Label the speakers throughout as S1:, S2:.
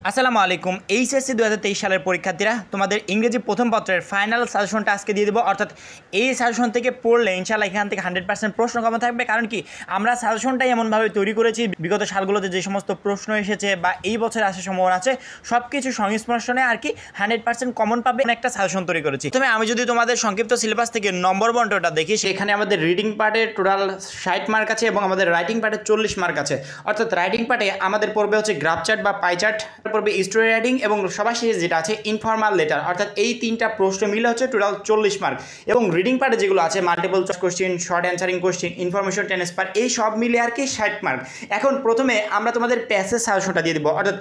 S1: আসসালামু আলাইকুম। এইচএসসি 2023 সালের পরীক্ষার্থীরা তোমাদের ইংরেজি প্রথম পত্রের ফাইনাল সাজেশনটা আজকে দিয়ে দেবো। অর্থাৎ এই সাজেশন থেকে পড়লে ইনশাআল্লাহ এখান থেকে 100% প্রশ্ন কমন থাকবে। কারণ কি আমরা সাজেশনটাই এমনভাবে তৈরি করেছি, বিগত সালগুলোতে যে সমস্ত প্রশ্ন এসেছে বা এই বছর আসার সম্ভাবনা আছে সব কিছু সংস্পর্শনে আর কি 100% কমন পাবে একটা সাজেশন তৈরি করেছি। তবে আমি যদি তোমাদের সংক্ষিপ্ত সিলেবাস থেকে নম্বর বন্টনটা দেখি, সেখানে আমাদের রিডিং পার্টে টোটাল 60 মার্ক আছে এবং আমাদের রাইটিং পার্টে 40 মার্ক আছে। অর্থাৎ রাইটিং পার্টে আমাদের পড়বে হচ্ছে গ্রাফ চার্ট বা পাই চার্ট, পড়বে স্টোরি রাইটিং এবং সবার শেষে যেটা আছে ইনফর্মাল লেটার। অর্থাৎ এই তিনটা প্রশ্ন মিলে হচ্ছে টোটাল 40 মার্ক। এবং রিডিং পার্টে যেগুলো আছে multiple choice question, short answering question, information transfer, এই সব মিলে আর কি 60 মার্ক। এখন প্রথমে আমরা তোমাদের প্যাসেজ সাজেশনটা দিয়ে দেবো। অর্থাৎ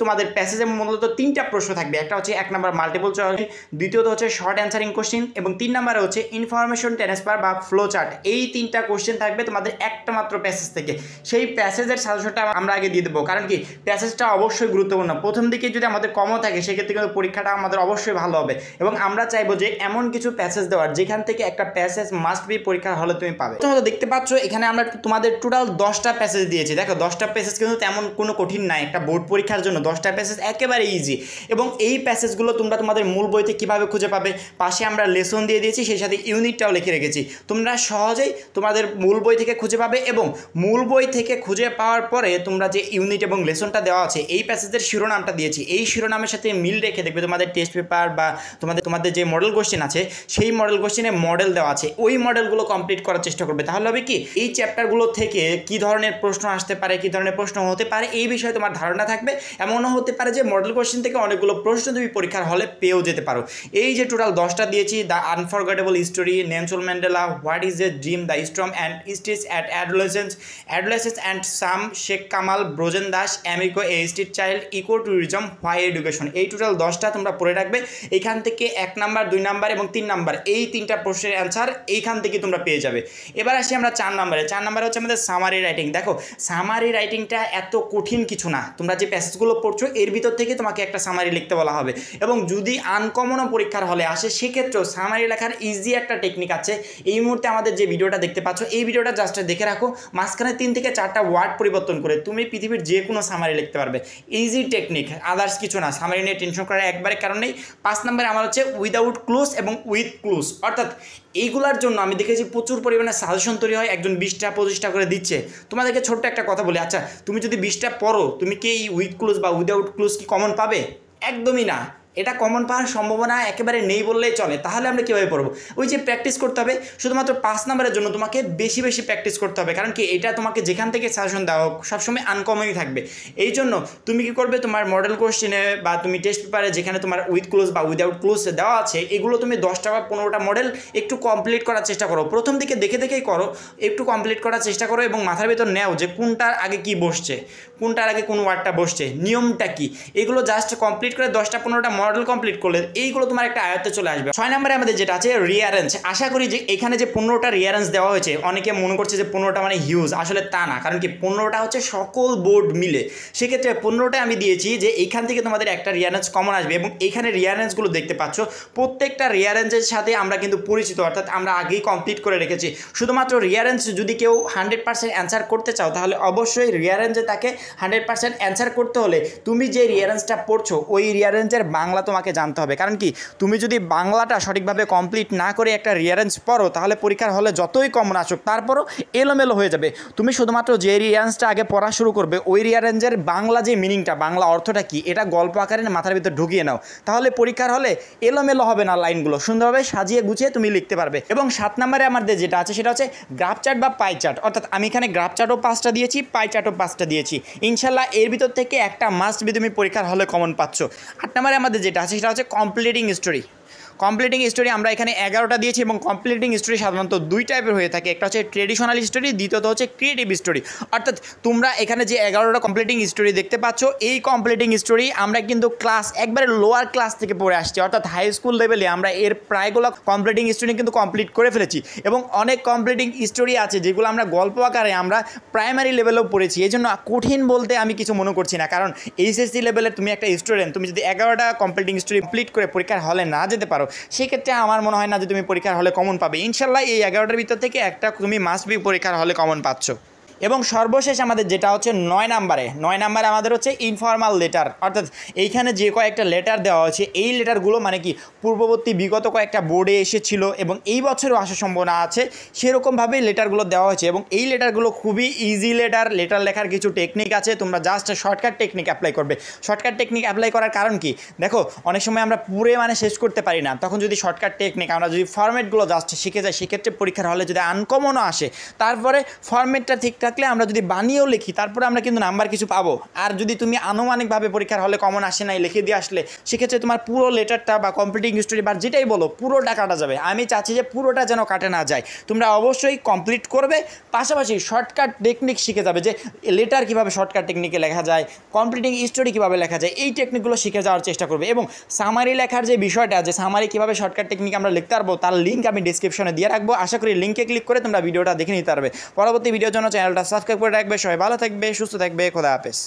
S1: তোমাদের প্যাসেজে মূলত তিনটা প্রশ্ন থাকবে। একটা হচ্ছে 1 নম্বর মাল্টিপল চয়েস, দ্বিতীয়ত হচ্ছে শর্ট অ্যান্সারিং কোশ্চেন এবং 3 নম্বরে হচ্ছে ইনফরমেশন ট্রান্সফার বা ফ্লো চার্ট। এই তিনটা কোশ্চেন থাকবে তোমাদের একটা মাত্র প্যাসেজ থেকে। সেই প্যাসেজের সাজেশনটা আমরা আগে দিয়ে দেবো, কারণ কি প্যাসেজটা অবশ্যই গুরুত্বপূর্ণ। প্রথম দিকে যদি আমাদের কমও থাকে সেক্ষেত্রে কিন্তু পরীক্ষাটা আমাদের অবশ্যই ভালো হবে এবং আমরা চাইবো যে এমন কিছু প্যাসেজ দেওয়ার যেখান থেকে একটা প্যাসেজ মাস্ট বি পরীক্ষার হলে তুমি পাবে। তোমরা দেখতে পাচ্ছ এখানে আমরা তোমাদের টোটাল 10টা প্যাসেজ দিয়েছি। দেখো 10টা প্যাসেজ কিন্তু তেমন কোনো কঠিন নাই, একটা বোর্ড পরীক্ষার জন্য 10টা প্যাসেজ একেবারে ইজি। এবং এই প্যাসেজগুলো তোমরা তোমাদের মূল বইতে কীভাবে খুঁজে পাবে, পাশে আমরা লেসন দিয়ে দিয়েছি, সেই সাথে ইউনিটটাও লিখে রেখেছি। তোমরা সহজেই তোমাদের মূল বই থেকে খুঁজে পাবে এবং মূল বই থেকে খুঁজে পাওয়ার পরে তোমরা যে ইউনিট এবং লেসনটা দেওয়া আছে এই প্যাসেজের শিরোনামটা দিয়েছি, এই শিরোনামের সাথে মিল রেখে দেখবে তোমাদের টেস্ট পেপার বা তোমাদের যে মডেল কোশ্চেন আছে সেই মডেল কোশ্চেনে মডেল দেওয়া আছে, ওই মডেলগুলো কমপ্লিট করার চেষ্টা করবে। তাহলে হবে কি এই চ্যাপ্টারগুলো থেকে কী ধরনের প্রশ্ন আসতে পারে, কী ধরনের প্রশ্ন হতে পারে এই বিষয়ে তোমার ধারণা থাকবে। এমনও হতে পারে যে মডেল কোশ্চেন থেকে অনেকগুলো প্রশ্ন তুমি পরীক্ষার হলে পেয়েও যেতে পারো। এই যে টোটাল 10টা দিয়েছি, the unforgettable story, Nelson Mandela, what is a dream, the storm and stitch at adolescence and some, Sheikh Kamal, Brojen Das, Amico, a street child, eco tourism, why education. এই টোটাল 10টা তোমরা পড়ে রাখবে। এইখান থেকে 1 নাম্বার, 2 নাম্বার এবং 3 নাম্বার এই তিনটা প্রশ্নের অ্যান্সার এইখান থেকে তোমরা পেয়ে যাবে। এবার আসি আমরা 4 নাম্বারে। 4 নাম্বারে হচ্ছে আমাদের সামারি রাইটিং। দেখো সামারি রাইটিংটা এত কঠিন কিছু না, তোমরা যে প্যাসেজগুলো পড়ছো এর ভিতর থেকে তোমাকে একটা সামারি লিখতে বলা হবে এবং যদি আনকমনও পরীক্ষার হলে আসে সেক্ষেত্রেও সামারি লেখার ইজি একটা টেকনিক আছে। এই মুহূর্তে আমাদের যে ভিডিওটা দেখতে পাচ্ছ এই ভিডিওটা জাস্ট দেখে রাখো, মাঝখানে 3 থেকে 4টা ওয়ার্ড পরিবর্তন করে তুমি পৃথিবীর যে কোনো সামারি লিখতে পারবে। ইজি টেকনিক, আদার্স কিছু না। সামারি নিয়ে টেনশন করার একবারে কারণ নেই। 5 নম্বরে আমার হচ্ছে উইদাউট ক্লুজ এবং উইথ ক্লুজ। অর্থাৎ এইগুলোর জন্য আমি দেখেছি প্রচুর পরিমাণে সাজেশন তৈরি হয়, একজন 20টা 25টা করে দিচ্ছে। তোমাদেরকে ছোট্ট একটা কথা বলি, আচ্ছা তুমি যদি 20টা পড়ো তুমি কি এই উইথ ক্লুজ বা উইদাউট ক্লুজ কি কমন পাবে? একদমই না, এটা কমন পাওয়ার সম্ভাবনা একেবারে নেই বললেই চলে। তাহলে আমরা কীভাবে পড়বো? ওই যে প্র্যাকটিস করতে হবে, শুধুমাত্র 5 নম্বরের জন্য তোমাকে বেশি বেশি প্র্যাকটিস করতে হবে। কারণ কি এটা তোমাকে যেখান থেকে সাজেশন দেওয়া হোক সবসময় আনকমনই থাকবে। এই জন্য তুমি কী করবে, তোমার মডেল কোশ্চেনে বা তুমি টেস্ট পেপারে যেখানে তোমার উইথ ক্লোজ বা উইদাউট ক্লোজ দেওয়া আছে এগুলো তুমি 10টা বা 15টা মডেল একটু কমপ্লিট করার চেষ্টা করো। প্রথম দিকে দেখে দেখেই করো, একটু কমপ্লিট করার চেষ্টা করো এবং মাথার ভিতর নেও যে কোনটার আগে কি বসছে, কোনটার আগে কোন ওয়ার্ডটা বসছে, নিয়মটা কি, এগুলো জাস্ট কমপ্লিট করে 10টা 15টা মডেল কমপ্লিট করলে এইগুলো তোমার একটা আয়ত্তে চলে আসবে। 6 নম্বরে আমাদের যেটা আছে রিয়ারেঞ্জ। আশা করি যে এখানে যে 15টা রিয়ারেঞ্জ দেওয়া হয়েছে অনেকে মনে করছে যে 15টা মানে হিউজ, আসলে তা না। কারণ কি 15টা হচ্ছে সকল বোর্ড মিলে, সেক্ষেত্রে 15টা আমি দিয়েছি যে এইখান থেকে তোমাদের একটা রিয়ারেঞ্জ কমন আসবে এবং এইখানে রিয়ারেঞ্জগুলো দেখতে পাচ্ছ প্রত্যেকটা রিয়ারেঞ্জের সাথে আমরা কিন্তু পরিচিত, অর্থাৎ আমরা আগেই কমপ্লিট করে রেখেছি। শুধুমাত্র রিয়ারেঞ্জ যদি কেউ 100% অ্যান্সার করতে চাও তাহলে অবশ্যই রিয়ারেঞ্জে তাকে 100% অ্যান্সার করতে হলে তুমি যে রিয়ারেঞ্জটা পড়ছো ওই রিয়ারেঞ্জের বাংলা তোমাকে জানতে হবে। কারণ কি তুমি যদি বাংলাটা সঠিকভাবে কমপ্লিট না করে একটা রিয়ারেঞ্জ পড়ো তাহলে পরীক্ষার হলে যতই কমন আসুক তারপরও এলোমেলো হয়ে যাবে। তুমি শুধুমাত্র যে রিয়ারেঞ্জটা আগে পড়া শুরু করবে ওই রিয়ারেঞ্জের বাংলা যে মিনিংটা, বাংলা অর্থটা কি এটা গল্প আকারে মাথার ভিতর ঢুকিয়ে নাও, তাহলে পরীক্ষার হলে এলোমেলো হবে না, লাইনগুলো সুন্দরভাবে সাজিয়ে গুছিয়ে তুমি লিখতে পারবে। এবং 7 নম্বরে আমাদের যেটা আছে সেটা হচ্ছে গ্রাফ চার্ট বা পাই চার্ট। অর্থাৎ আমি এখানে গ্রাফ চার্টও 5টা দিয়েছি, পাই চার্টও 5টা দিয়েছি। ইনশাল্লাহ এর ভিতর থেকে একটা মাস্ট বি তুমি পরীক্ষার হলে কমন পাচ্ছ। 8 নম্বরে আমাদের যেটা আছে সেটা হচ্ছে কমপ্লিটিং স্টোরি। কমপ্লিটিং স্টোরি আমরা এখানে 11টা দিয়েছি এবং কমপ্লিটিং স্টোরি সাধারণত 2 টাইপের হয়ে থাকে, একটা হচ্ছে ট্রেডিশনাল স্টোরি, দ্বিতীয়ত হচ্ছে ক্রিয়েটিভ স্টোরি। অর্থাৎ তোমরা এখানে যে 11টা কমপ্লিটিং স্টোরি দেখতে পাচ্ছ এই কমপ্লিটিং স্টোরি আমরা কিন্তু ক্লাস একবারে লোয়ার ক্লাস থেকে পড়ে আসছি, অর্থাৎ হাই স্কুল লেভেলে আমরা এর প্রায়গুলো কমপ্লিটিং স্টোরি কিন্তু কমপ্লিট করে ফেলেছি এবং অনেক কমপ্লিটিং স্টোরি আছে যেগুলো আমরা গল্প আকারে আমরা প্রাইমারি লেভেলেও পড়েছি। এই জন্য কঠিন বলতে আমি কিছু মনে করছি না, কারণ এইচএসসি লেভেলে তুমি একটা স্টুডেন্ট, তুমি যদি 11টা কমপ্লিটিং স্টোরি কমপ্লিট করে পরীক্ষার হলে না যেতে পারো সেক্ষেত্রে আমার মনে হয় না যে তুমি পরীক্ষার হলে কমন পাবে। ইনশাল্লাহ এই 11টার ভিতর থেকে একটা তুমি মাস্ট বি পরীক্ষার হলে কমন পাচ্ছ। এবং সর্বশেষ আমাদের যেটা হচ্ছে 9 নাম্বারে আমাদের হচ্ছে ইনফর্মাল লেটার, অর্থাৎ এইখানে যে কয়েকটা লেটার দেওয়া হয়েছে এই লেটারগুলো মানে কি পূর্ববর্তী বিগত কয়েকটা বোর্ডে এসেছিল এবং এই বছরও আসার সম্ভাবনা আছে, সেরকমভাবেই লেটারগুলো দেওয়া হয়েছে। এবং এই লেটারগুলো খুবই ইজি লেটার লেখার কিছু টেকনিক আছে, তোমরা জাস্ট শর্টকাট টেকনিক অ্যাপ্লাই করবে। শর্টকাট টেকনিক অ্যাপ্লাই করার কারণ কি, দেখো অনেক সময় আমরা পুরো মানে শেষ করতে পারি না, তখন যদি শর্টকাট টেকনিক আমরা যদি ফরম্যাটগুলো জাস্ট শিখে যাই, সেক্ষেত্রে পরীক্ষার হলে যদি আনকমনও আসে, তারপরে ফরম্যাটটা ঠিক থাকলে আমরা যদি বানিয়েও লিখি তারপরে আমরা কিন্তু নাম্বার কিছু পাবো। আর যদি তুমি আনুমানিকভাবে পরীক্ষার হলে কমন আসে নাই লিখে দিয়ে আসলে, সেক্ষেত্রে তোমার পুরো লেটারটা বা কমপ্লিটিং স্টোরি বা যেটাই বলো পুরোটা কাটা যাবে। আমি চাচ্ছি যে পুরোটা যেন কাটে না যায়, তোমরা অবশ্যই কমপ্লিট করবে, পাশাপাশি শর্টকাট টেকনিক শিখে যাবে যে লেটার কীভাবে শর্টকাট টেকনিকে লেখা যায়, কমপ্লিটিং স্টোরি কীভাবে লেখা যায়, এই টেকনিকগুলো শিখে যাওয়ার চেষ্টা করবে। এবং সামারি লেখার যে বিষয়টা, যে সামারি কীভাবে শর্টকাট টেকনিক আমরা লিখতে পারবো তার লিঙ্ক আমি ডিসক্রিপশনে দিয়ে রাখবো, আশা করি লিঙ্কে ক্লিক করে তোমরা ভিডিওটা দেখে নিতে পারবে। পরবর্তী ভিডিওর জন্য চ্যানেলটা সাবস্ক্রাইব করে রাখবে। সবাই ভালো থাকবে, সুস্থ থাকবে, খোদা হাফেজ।